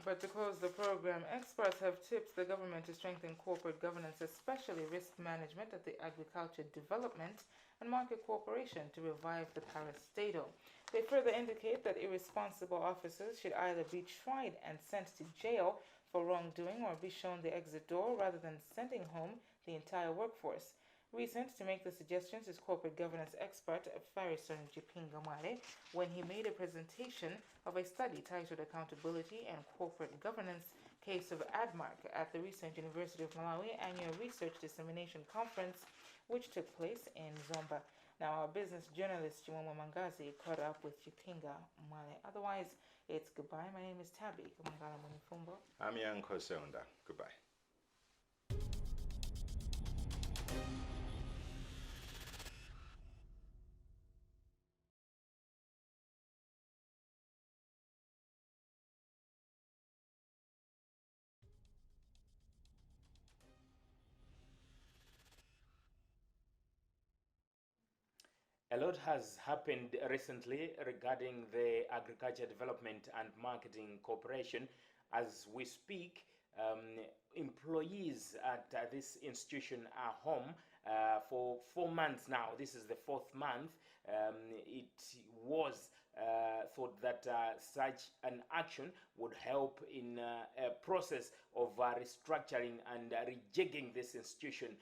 But to close the program, experts have tipped the government to strengthen corporate governance, especially risk management at the Agriculture Development and Market Corporation to revive the parastatal. They further indicate that irresponsible officers should either be tried and sent to jail for wrongdoing or be shown the exit door rather than sending home the entire workforce. Recent to make the suggestions is corporate governance expert Farrison Chiphinga when he made a presentation of a study titled Accountability and Corporate Governance Case of ADMARC at the recent University of Malawi Annual Research Dissemination Conference, which took place in Zomba. Now, our business journalist Chimwemwe Mangazi caught up with Chiphinga Mwale. Otherwise, it's goodbye. My name is Tabby Kumangala Munifumbo. I'm Yanko Sonda. Goodbye. A lot has happened recently regarding the Agriculture Development and Marketing Corporation. As we speak, employees at this institution are home for 4 months now. This is the 4th month. It was thought that such an action would help in a process of restructuring and rejigging this institution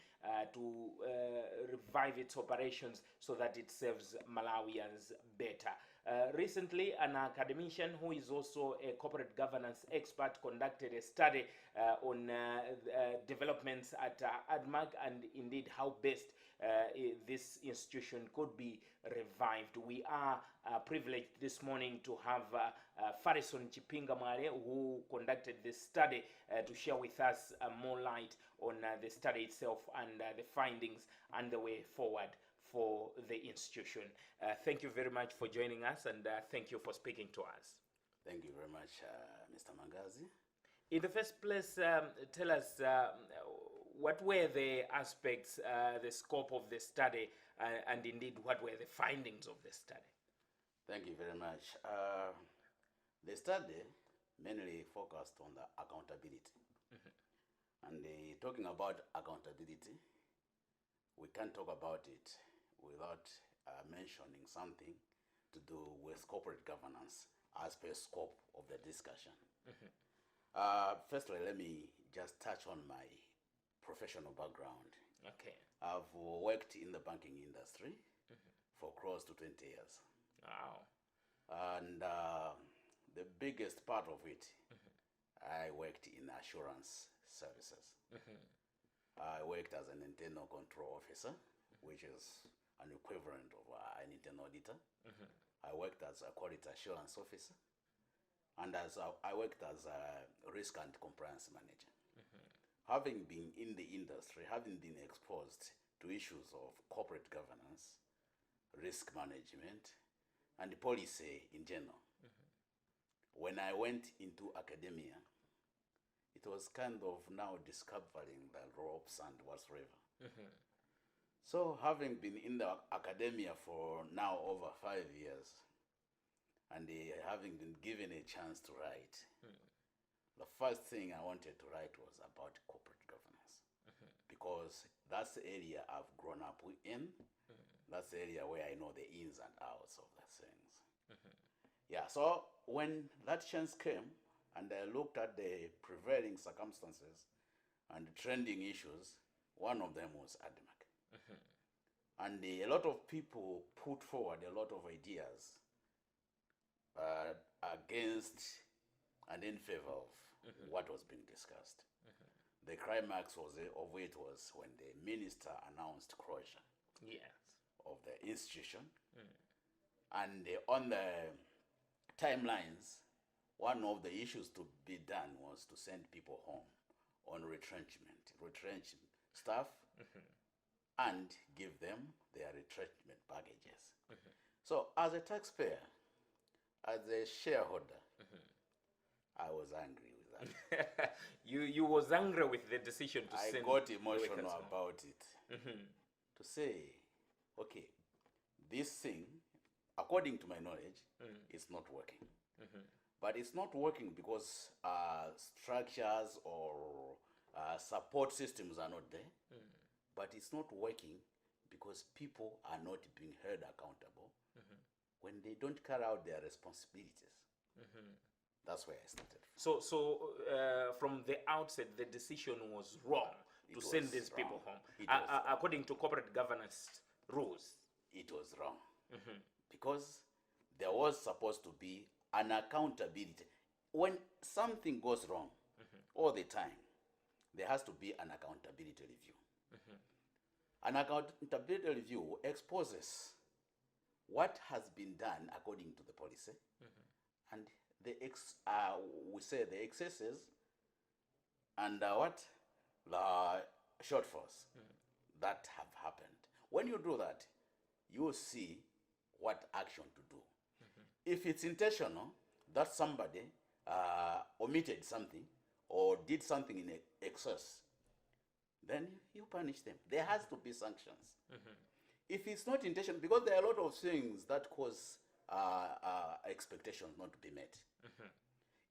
to revive its operations so that it serves Malawians better. Recently, an academician who is also a corporate governance expert conducted a study on developments at ADMARC and indeed how best this institution could be revived. We are privileged this morning to have Farrison Chiphinga who conducted this study to share with us more light on the study itself and the findings and the way forward for the institution. Thank you very much for joining us, and thank you for speaking to us. Thank you very much, Mr. Mangazi. In the first place, tell us what were the aspects, the scope of the study, and indeed what were the findings of the study? Thank you very much. The study mainly focused on the accountability. And talking about accountability, we can't talk about it without mentioning something to do with corporate governance as per scope of the discussion. Firstly, let me just touch on my professional background. Okay. I've worked in the banking industry for close to 20 years. Wow. And the biggest part of it, I worked in assurance services. I worked as an internal control officer, which is an equivalent of an internal auditor. I worked as a quality assurance officer, and I worked as a risk and compliance manager. Having been in the industry, having been exposed to issues of corporate governance, risk management, and policy in general, when I went into academia, it was kind of now discovering the ropes and whatsoever. So having been in the academia for now over 5 years, and having been given a chance to write, the first thing I wanted to write was about corporate governance. Because that's the area I've grown up in. That's the area where I know the ins and outs of the things. Yeah, so when that chance came, and I looked at the prevailing circumstances and trending issues, one of them was ADMARC. And a lot of people put forward a lot of ideas against and in favor of what was being discussed. The climax of it was when the minister announced closure of the institution. And on the timelines, one of the issues to be done was to send people home on retrenchment, retrench staff, and give them their retrenchment packages. So as a taxpayer, as a shareholder, I was angry with that. you was angry with the decision to send. I got emotional about it. To say, okay, this thing, according to my knowledge, is not working. But it's not working because structures or support systems are not there. But it's not working because people are not being held accountable when they don't carry out their responsibilities. That's where I started. So from the outset, the decision was wrong to send these people home. According to corporate governance rules. It was wrong. Because there was supposed to be an accountability. When something goes wrong all the time, there has to be an accountability review. An accountability review exposes what has been done according to the policy and we say the excesses and the shortfalls that have happened. When you do that, you will see what action to do. If it's intentional that somebody omitted something or did something in excess, then you punish them. There has to be sanctions. If it's not intentional, because there are a lot of things that cause expectations not to be met.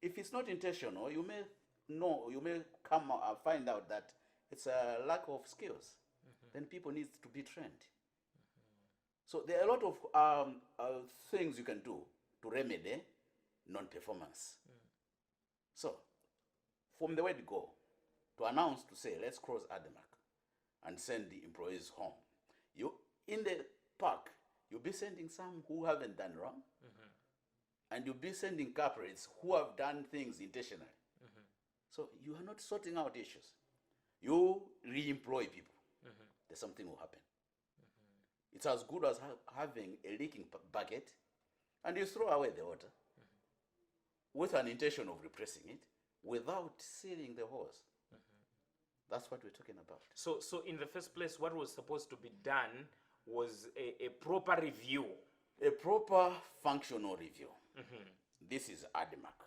If it's not intentional, you may come find out that it's a lack of skills. Then people need to be trained. So there are a lot of things you can do to remedy non-performance. So from the word go, to announce to say, let's cross Ademark and send the employees home. You in the park, you'll be sending some who haven't done wrong, and you'll be sending corporates who have done things intentionally. So you are not sorting out issues. You re-employ people. There's something will happen. It's as good as having a leaking bucket, and you throw away the water with an intention of repressing it without sealing the hose. That's what we're talking about. So in the first place, what was supposed to be done was a proper review. A proper functional review. This is Ademark.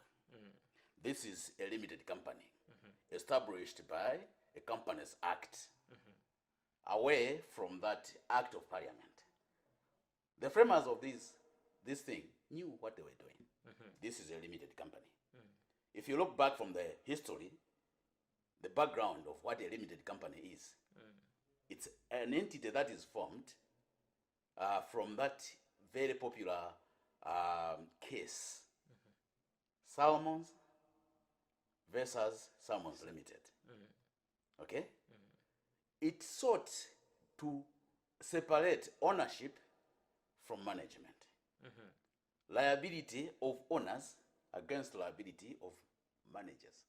This is a limited company established by a Companies Act, away from that Act of Parliament. The framers of this thing knew what they were doing. This is a limited company. If you look back from the history, the background of what a limited company is, it's an entity that is formed from that very popular case, Salmons versus Salmons Limited. Okay? It sought to separate ownership from management. Liability of owners against liability of managers.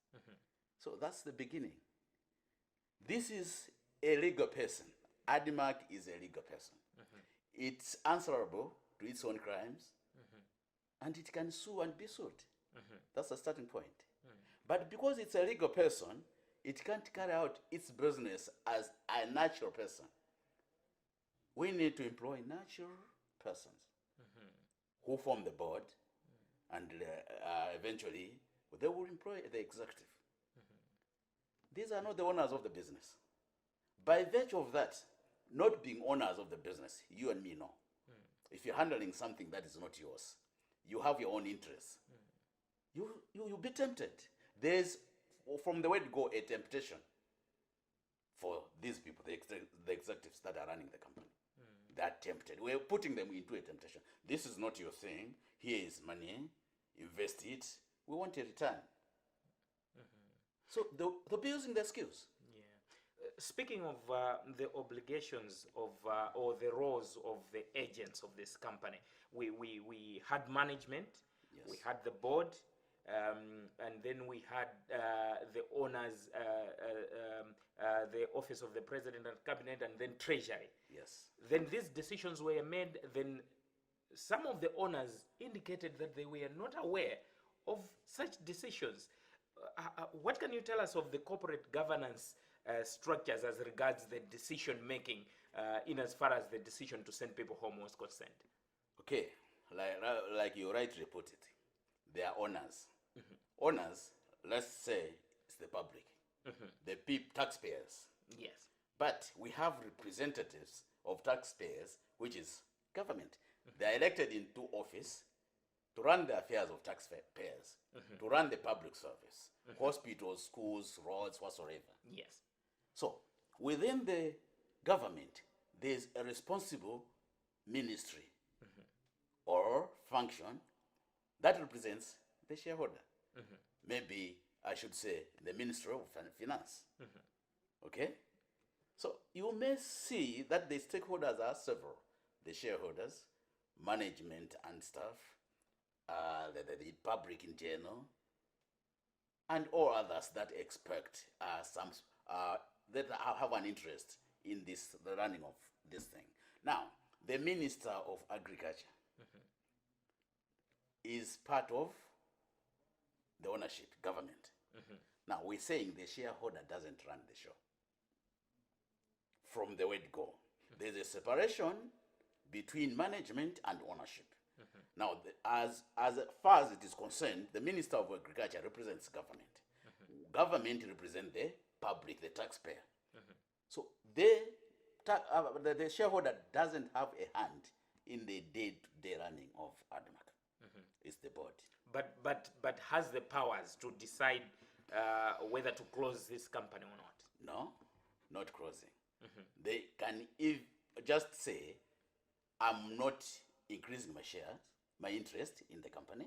So that's the beginning. This is a legal person. Ademark is a legal person. It's answerable to its own crimes, and it can sue and be sued. That's the starting point. But because it's a legal person, it can't carry out its business as a natural person. We need to employ natural persons who form the board, and eventually they will employ the executive. These are not the owners of the business. By virtue of that, not being owners of the business, you and me know. If you're handling something that is not yours, you have your own interests. You'll be tempted. There's, from the word go, a temptation for these people, the executives that are running the company. They're tempted. We're putting them into a temptation. This is not your thing. Here is money. Invest it. We want a return. So they'll be using their skills. Speaking of the obligations of or the roles of the agents of this company, we had management, we had the board, and then we had the owners, the office of the president and cabinet, and then treasury. Yes. Then these decisions were made. Then some of the owners indicated that they were not aware of such decisions. What can you tell us of the corporate governance structures as regards the decision making in as far as the decision to send people home was concerned? Okay, like you rightly put it, they are owners. Owners, let's say it's the public, the taxpayers. Yes. But we have representatives of taxpayers, which is government. They are elected into office to run the affairs of taxpayers, to run the public service, hospitals, schools, roads, whatsoever. Yes. So within the government, there's a responsible ministry or function that represents the shareholder. Maybe I should say the Ministry of Finance. Okay? So you may see that the stakeholders are several. The shareholders, management and staff, the public in general, and all others that expect that have an interest in the running of this thing. Now, the Minister of Agriculture is part of the ownership, government. Now, we're saying the shareholder doesn't run the show. From the word go, there's a separation between management and ownership. Now, as far as it is concerned, the Minister of Agriculture represents government. Government represents the public, the taxpayer. So the shareholder doesn't have a hand in the day-to-day running of ADMAC. It's the board. But has the powers to decide whether to close this company or not? No, not closing. They can just say, I'm not increasing my shares, my interest in the company.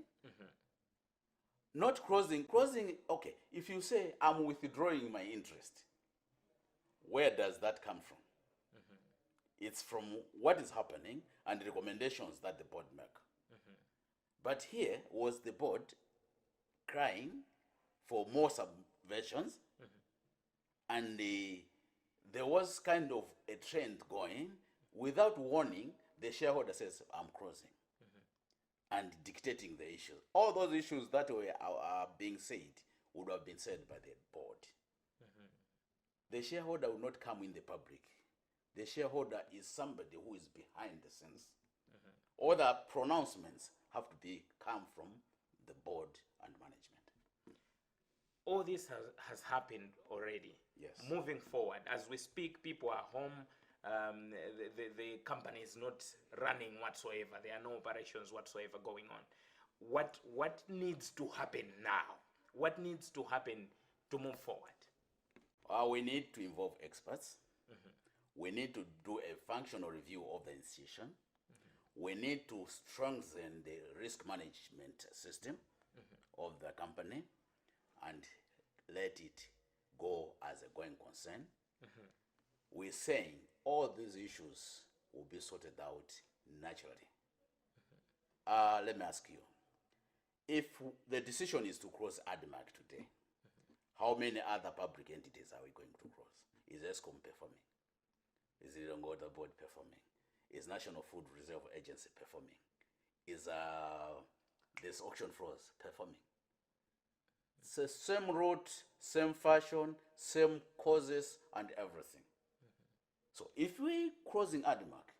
Not closing, okay, if you say, I'm withdrawing my interest, where does that come from? It's from what is happening and the recommendations that the board make. But here was the board crying for more subversions, and there was kind of a trend going. Without warning, the shareholder says, I'm closing, and dictating the issues. All those issues that are being said would have been said by the board. The shareholder will not come in the public. The shareholder is somebody who is behind the scenes. All the pronouncements have to come from the board and management. All this has happened already. Yes. Moving forward, as we speak, people are home. The company is not running whatsoever. There are no operations whatsoever going on. What needs to happen now? What needs to happen to move forward? We need to involve experts. We need to do a functional review of the institution. We need to strengthen the risk management system of the company and let it go as a going concern. We're saying all these issues will be sorted out naturally. Let me ask you, if the decision is to close ADMAC today, how many other public entities are we going to close? Is ESCOM performing? Is the Water Board performing? Is National Food Reserve Agency performing? Is this auction floors performing? It's the same route, same fashion, same causes and everything. So if we closing ADMAC,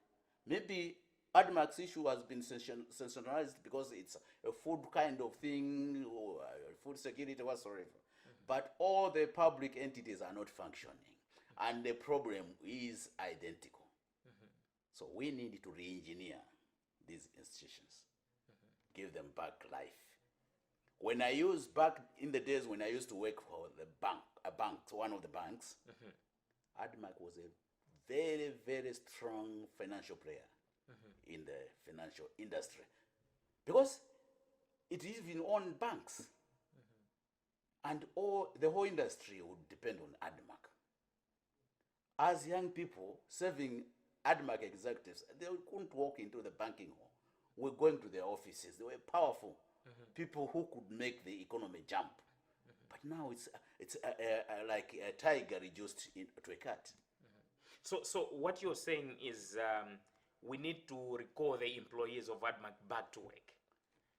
maybe ADMAC's issue has been sensationalized because it's a food kind of thing, or food security whatsoever. But all the public entities are not functioning, and the problem is identical. So we need to re-engineer these institutions, give them back life. When I use back in the days when I used to work for one of the banks, ADMAC was a very, very strong financial player in the financial industry, because it even owned banks, and the whole industry would depend on ADMAC. As young people serving ADMAC executives, they couldn't walk into the banking hall. We're going to their offices. They were powerful people who could make the economy jump. But now it's like a tiger reduced to a cat. So what you're saying is we need to recall the employees of ADMAC back to work.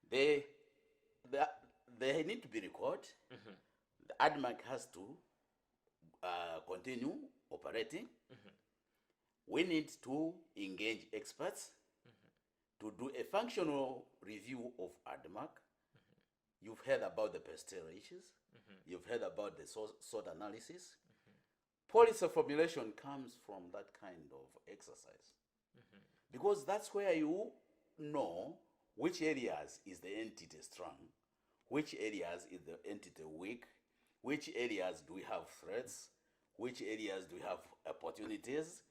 They need to be recalled. The ADMAC has to continue operating. We need to engage experts to do a functional review of ADMAC. You've heard about the pestle issues. You've heard about the SWOT analysis. Policy formulation comes from that kind of exercise. Because that's where you know which areas is the entity strong, which areas is the entity weak, which areas do we have threats, which areas do we have opportunities.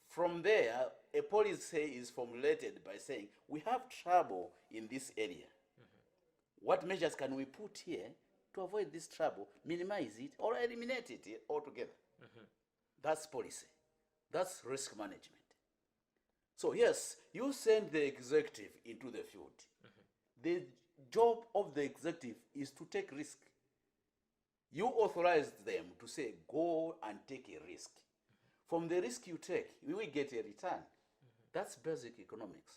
From there, a policy is formulated by saying, we have trouble in this area. What measures can we put here to avoid this trouble, minimize it, or eliminate it altogether? That's policy. That's risk management. So yes, you send the executive into the field. The job of the executive is to take risk. You authorized them to say, go and take a risk. From the risk you take, you will get a return. That's basic economics.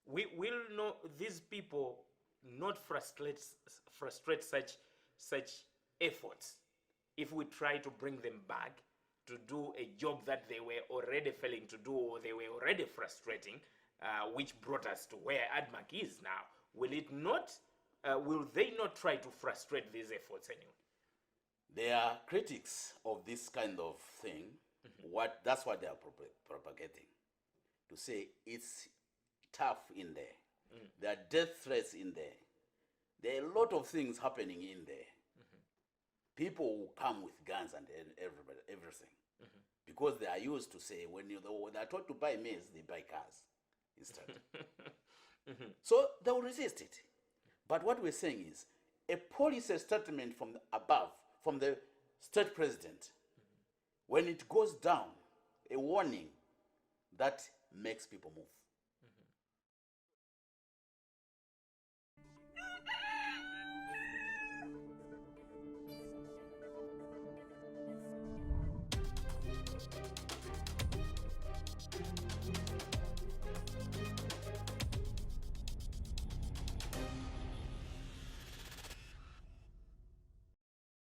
We will know these people not frustrate such efforts if we try to bring them back to do a job that they were already failing to do, or they were already frustrating, which brought us to where ADMAC is now. Will they not try to frustrate these efforts anyway? There are critics of this kind of thing. That's what they are propagating. To say it's tough in there. There are death threats in there. There are a lot of things happening in there. People will come with guns and everything. Because they are used to say, when they are told to buy maize, they buy cars instead. So they will resist it. But what we're saying is, a policy statement from above, from the state president, when it goes down, a warning, that makes people move.